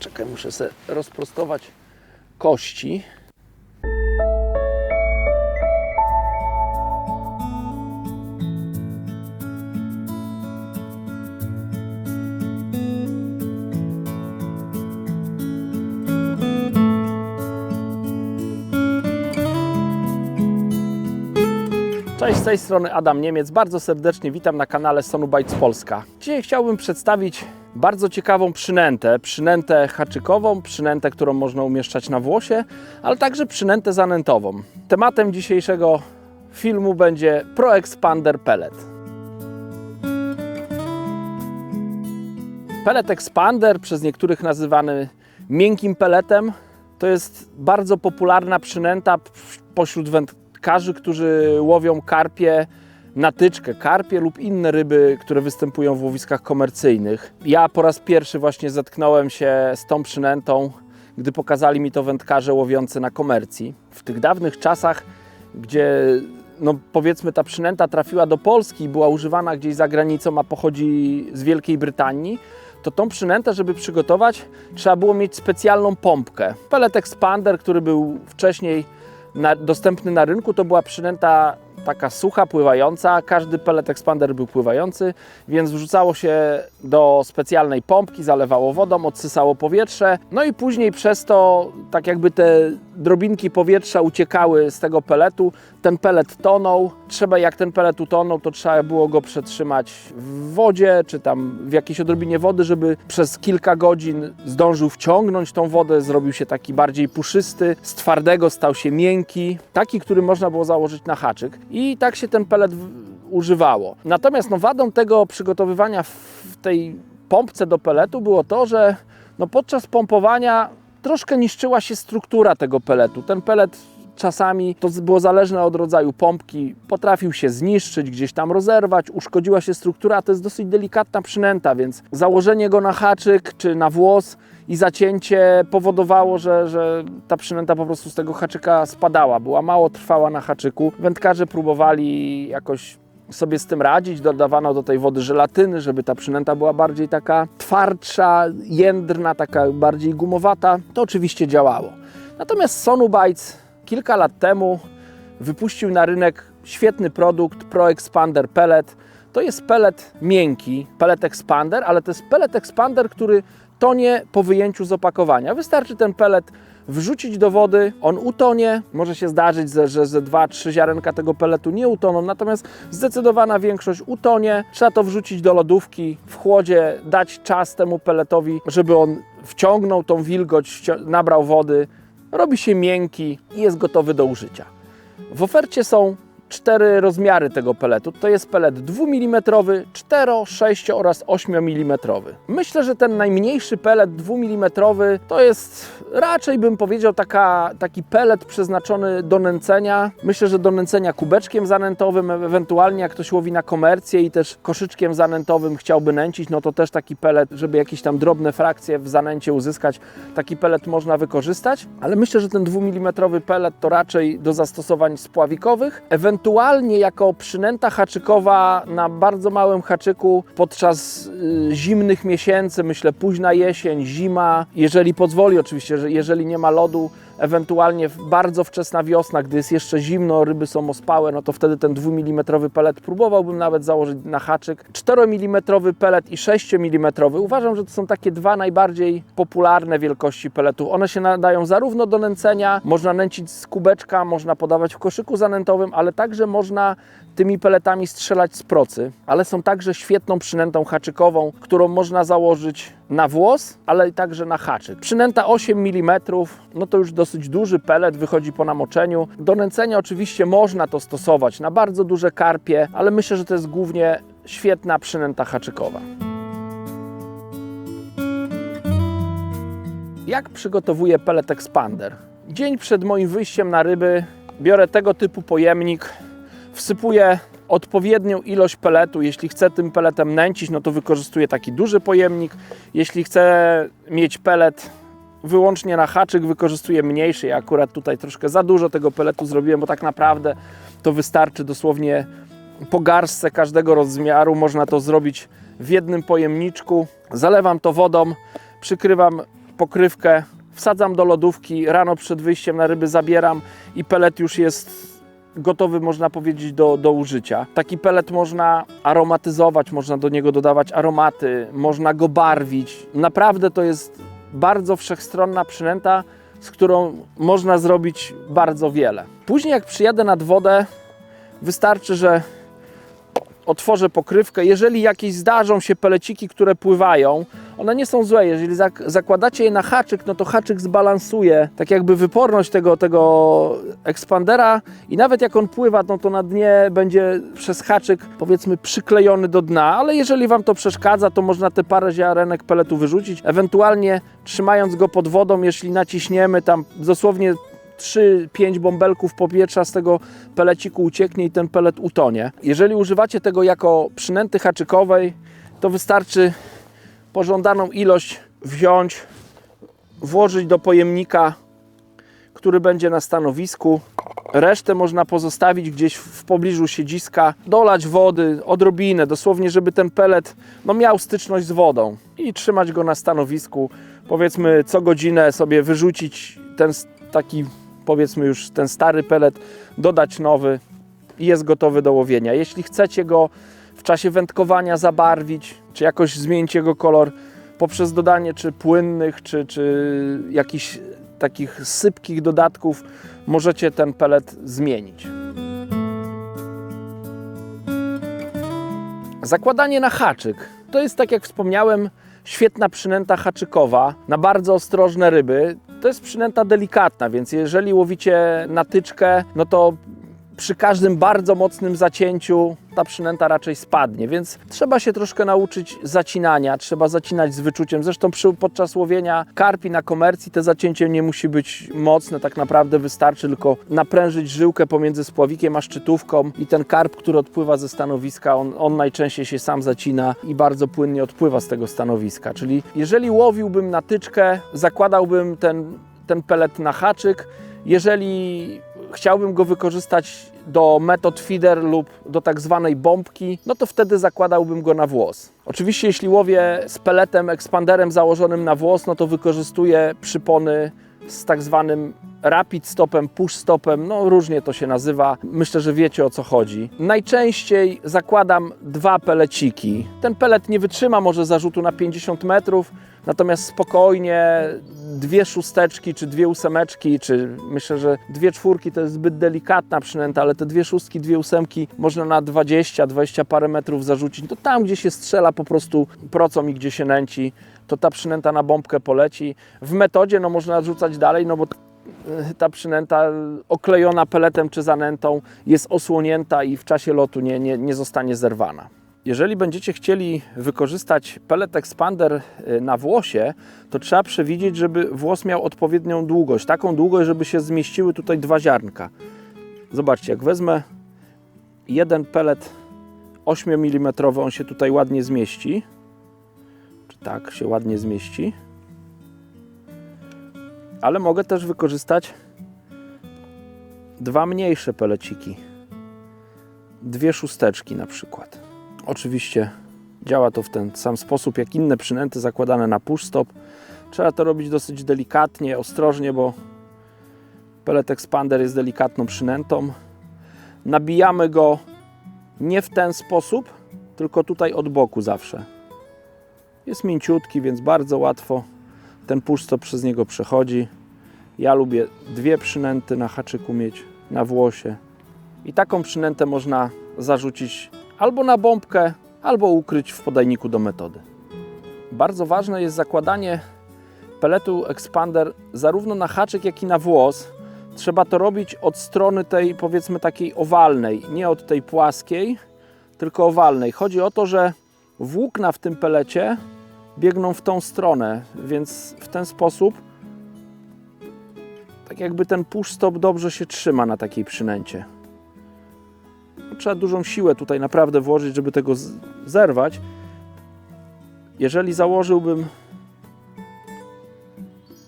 Czekaj, muszę sobie rozprostować kości. Cześć, z tej strony Adam Niemiec. Bardzo serdecznie witam na kanale Sonubites Polska. Dzisiaj chciałbym przedstawić bardzo ciekawą przynętę haczykową, przynętę, którą można umieszczać na włosie, ale także przynętę zanętową. Tematem dzisiejszego filmu będzie Pro Expander Pellet. Pellet Expander, przez niektórych nazywany miękkim pelletem, to jest bardzo popularna przynęta pośród wędkarzy, którzy łowią karpie na tyczkę, karpie lub inne ryby, które występują w łowiskach komercyjnych. Ja po raz pierwszy właśnie zetknąłem się z tą przynętą, gdy pokazali mi to wędkarze łowiący na komercji. W tych dawnych czasach, gdzie powiedzmy ta przynęta trafiła do Polski i była używana gdzieś za granicą, a pochodzi z Wielkiej Brytanii, to tą przynętę, żeby przygotować, trzeba było mieć specjalną pompkę. Pellet Expander, który był wcześniej dostępny na rynku, to była przynęta taka sucha, pływająca. Każdy pellet expander był pływający, więc wrzucało się do specjalnej pompki, zalewało wodą, odsysało powietrze. No i później przez to, tak jakby te drobinki powietrza uciekały z tego pelletu, ten pellet tonął. Jak ten pellet utonął, to trzeba było go przetrzymać w wodzie, czy tam w jakiejś odrobinie wody, żeby przez kilka godzin zdążył wciągnąć tą wodę, zrobił się taki bardziej puszysty, z twardego stał się miękki, taki, który można było założyć na haczyk. I tak się ten pellet używało. Natomiast wadą tego przygotowywania w tej pompce do pelletu było to, że podczas pompowania troszkę niszczyła się struktura tego pelletu. Ten pellet czasami, to było zależne od rodzaju pompki, potrafił się zniszczyć, gdzieś tam rozerwać, uszkodziła się struktura, a to jest dosyć delikatna przynęta, więc założenie go na haczyk czy na włos i zacięcie powodowało, że ta przynęta po prostu z tego haczyka spadała, była mało trwała na haczyku. Wędkarze próbowali jakoś sobie z tym radzić, dodawano do tej wody żelatyny, żeby ta przynęta była bardziej taka twardsza, jędrna, taka bardziej gumowata. To oczywiście działało. Natomiast Sonubites kilka lat temu wypuścił na rynek świetny produkt Pro Expander Pellet. To jest pellet miękki, pellet expander, ale to jest pellet expander, który tonie po wyjęciu z opakowania. Wystarczy ten pellet wrzucić do wody, on utonie. Może się zdarzyć, że ze 2-3 ziarenka tego pelletu nie utoną, natomiast zdecydowana większość utonie. Trzeba to wrzucić do lodówki, w chłodzie dać czas temu pelletowi, żeby on wciągnął tą wilgoć, nabrał wody. Robi się miękki i jest gotowy do użycia. W ofercie są 4 rozmiary tego pelletu. To jest pellet 2 mm, 4, 6 oraz 8 mm. Myślę, że ten najmniejszy pellet 2 mm to jest raczej, bym powiedział, taki pellet przeznaczony do nęcenia. Myślę, że do nęcenia kubeczkiem zanętowym, ewentualnie jak ktoś łowi na komercję i też koszyczkiem zanętowym chciałby nęcić, no to też taki pellet, żeby jakieś tam drobne frakcje w zanęcie uzyskać, taki pellet można wykorzystać. Ale myślę, że ten 2 mm pellet to raczej do zastosowań spławikowych, ewentualnie jako przynęta haczykowa na bardzo małym haczyku podczas zimnych miesięcy, myślę późna jesień, zima, jeżeli pozwoli oczywiście, że jeżeli nie ma lodu, ewentualnie bardzo wczesna wiosna, gdy jest jeszcze zimno, ryby są ospałe, no to wtedy ten 2 mm pellet próbowałbym nawet założyć na haczyk. 4 mm pellet i 6 mm. Uważam, że to są takie dwa najbardziej popularne wielkości pelletów. One się nadają zarówno do nęcenia, można nęcić z kubeczka, można podawać w koszyku zanętowym, ale także można tymi pelletami strzelać z procy, ale są także świetną przynętą haczykową, którą można założyć na włos, ale także na haczyk. Przynęta 8 mm, no to już dosyć duży pellet, wychodzi po namoczeniu. Do nęcenia oczywiście można to stosować na bardzo duże karpie, ale myślę, że to jest głównie świetna przynęta haczykowa. Jak przygotowuję pellet expander? Dzień przed moim wyjściem na ryby biorę tego typu pojemnik, wsypuję odpowiednią ilość pelletu. Jeśli chcę tym pelletem nęcić, no to wykorzystuję taki duży pojemnik. Jeśli chcę mieć pellet wyłącznie na haczyk, wykorzystuję mniejszy. Ja akurat tutaj troszkę za dużo tego pelletu zrobiłem, bo tak naprawdę to wystarczy dosłownie po garstce każdego rozmiaru. Można to zrobić w jednym pojemniczku. Zalewam to wodą, przykrywam pokrywkę, wsadzam do lodówki, rano przed wyjściem na ryby zabieram i pelet już jest gotowy, można powiedzieć, do użycia. Taki pelet można aromatyzować, można do niego dodawać aromaty, można go barwić. Naprawdę to jest bardzo wszechstronna przynęta, z którą można zrobić bardzo wiele. Później jak przyjadę nad wodę, wystarczy, że otworzę pokrywkę. Jeżeli jakieś zdarzą się peleciki, które pływają, one nie są złe. Jeżeli zakładacie je na haczyk, no to haczyk zbalansuje tak jakby wyporność tego ekspandera i nawet jak on pływa, no to na dnie będzie przez haczyk, powiedzmy, przyklejony do dna, ale jeżeli Wam to przeszkadza, to można te parę ziarenek peletu wyrzucić, ewentualnie trzymając go pod wodą, jeśli naciśniemy tam dosłownie 3-5 bąbelków powietrza z tego peleciku ucieknie i ten pelet utonie. Jeżeli używacie tego jako przynęty haczykowej, to wystarczy pożądaną ilość wziąć, włożyć do pojemnika, który będzie na stanowisku. Resztę można pozostawić gdzieś w pobliżu siedziska, dolać wody, odrobinę, dosłownie, żeby ten pelet miał styczność z wodą i trzymać go na stanowisku. Powiedzmy co godzinę sobie wyrzucić ten taki, powiedzmy już ten stary pelet, dodać nowy i jest gotowy do łowienia. Jeśli chcecie go w czasie wędkowania zabarwić, czy jakoś zmienić jego kolor poprzez dodanie czy płynnych, czy jakichś takich sypkich dodatków, możecie ten pelet zmienić. Zakładanie na haczyk. To jest, tak jak wspomniałem, świetna przynęta haczykowa na bardzo ostrożne ryby. To jest przynęta delikatna, więc jeżeli łowicie na tyczkę, no to przy każdym bardzo mocnym zacięciu ta przynęta raczej spadnie, więc trzeba się troszkę nauczyć zacinania, trzeba zacinać z wyczuciem. Zresztą podczas łowienia karpi na komercji te zacięcie nie musi być mocne, tak naprawdę wystarczy tylko naprężyć żyłkę pomiędzy spławikiem a szczytówką i ten karp, który odpływa ze stanowiska, on najczęściej się sam zacina i bardzo płynnie odpływa z tego stanowiska. Czyli jeżeli łowiłbym na tyczkę, zakładałbym ten pelet na haczyk. Jeżeli chciałbym go wykorzystać do metod feeder lub do tak zwanej bombki, no to wtedy zakładałbym go na włos. Oczywiście jeśli łowię z peletem, ekspanderem założonym na włos, no to wykorzystuję przypony z tak zwanym rapid stopem, push stopem, no różnie to się nazywa. Myślę, że wiecie o co chodzi. Najczęściej zakładam 2 peleciki. Ten pelet nie wytrzyma może zarzutu na 50 metrów, natomiast spokojnie 2 szósteczki, czy 2 ósemeczki, czy myślę, że 2 czwórki to jest zbyt delikatna przynęta, ale te 2 szóstki, 2 ósemki można na 20 parę metrów zarzucić. To tam, gdzie się strzela po prostu procą i gdzie się nęci, to ta przynęta na bombkę poleci. W metodzie no można rzucać dalej, no bo ta przynęta oklejona peletem czy zanętą jest osłonięta i w czasie lotu nie zostanie zerwana. Jeżeli będziecie chcieli wykorzystać pelet expander na włosie, to trzeba przewidzieć, żeby włos miał odpowiednią długość. Taką długość, żeby się zmieściły tutaj 2 ziarnka. Zobaczcie, jak wezmę jeden pelet 8 mm, on się tutaj ładnie zmieści. Czy tak się ładnie zmieści. Ale mogę też wykorzystać 2 mniejsze peleciki. 2 szósteczki na przykład. Oczywiście działa to w ten sam sposób jak inne przynęty zakładane na push stop. Trzeba to robić dosyć delikatnie, ostrożnie, bo pelet expander jest delikatną przynętą. Nabijamy go nie w ten sposób, tylko tutaj od boku zawsze. Jest mięciutki, więc bardzo łatwo ten push stop przez niego przechodzi. Ja lubię 2 przynęty na haczyku mieć, na włosie. I taką przynętę można zarzucić albo na bombkę, albo ukryć w podajniku do metody. Bardzo ważne jest zakładanie peletu expander zarówno na haczyk, jak i na włos. Trzeba to robić od strony tej, powiedzmy, takiej owalnej, nie od tej płaskiej, tylko owalnej. Chodzi o to, że włókna w tym pelecie biegną w tą stronę, więc w ten sposób tak jakby ten push stop dobrze się trzyma na takiej przynęcie. Trzeba dużą siłę tutaj naprawdę włożyć, żeby tego zerwać. Jeżeli założyłbym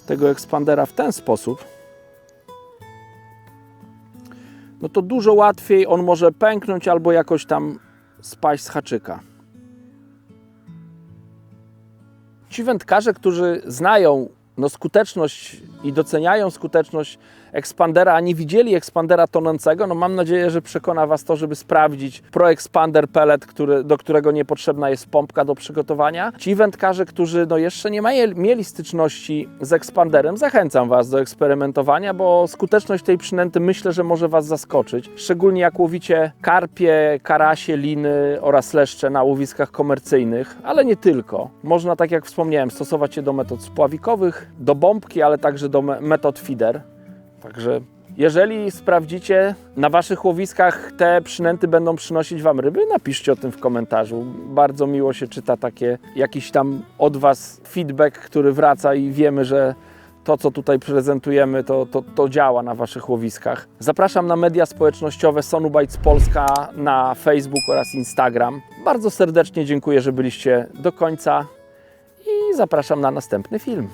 tego ekspandera w ten sposób, no to dużo łatwiej on może pęknąć albo jakoś tam spaść z haczyka. Ci wędkarze, którzy znają skuteczność i doceniają skuteczność ekspandera, a nie widzieli ekspandera tonącego, no mam nadzieję, że przekona Was to, żeby sprawdzić ProExpander Pellet, do którego niepotrzebna jest pompka do przygotowania. Ci wędkarze, którzy jeszcze nie mieli styczności z ekspanderem, zachęcam Was do eksperymentowania, bo skuteczność tej przynęty myślę, że może Was zaskoczyć. Szczególnie jak łowicie karpie, karasie, liny oraz leszcze na łowiskach komercyjnych, ale nie tylko. Można, tak jak wspomniałem, stosować je do metod spławikowych, do bombki, ale także do metod feeder. Także jeżeli sprawdzicie, na Waszych łowiskach te przynęty będą przynosić Wam ryby, napiszcie o tym w komentarzu. Bardzo miło się czyta jakiś tam od Was feedback, który wraca i wiemy, że to, co tutaj prezentujemy, to działa na Waszych łowiskach. Zapraszam na media społecznościowe Sonubites Polska na Facebook oraz Instagram. Bardzo serdecznie dziękuję, że byliście do końca i zapraszam na następny film.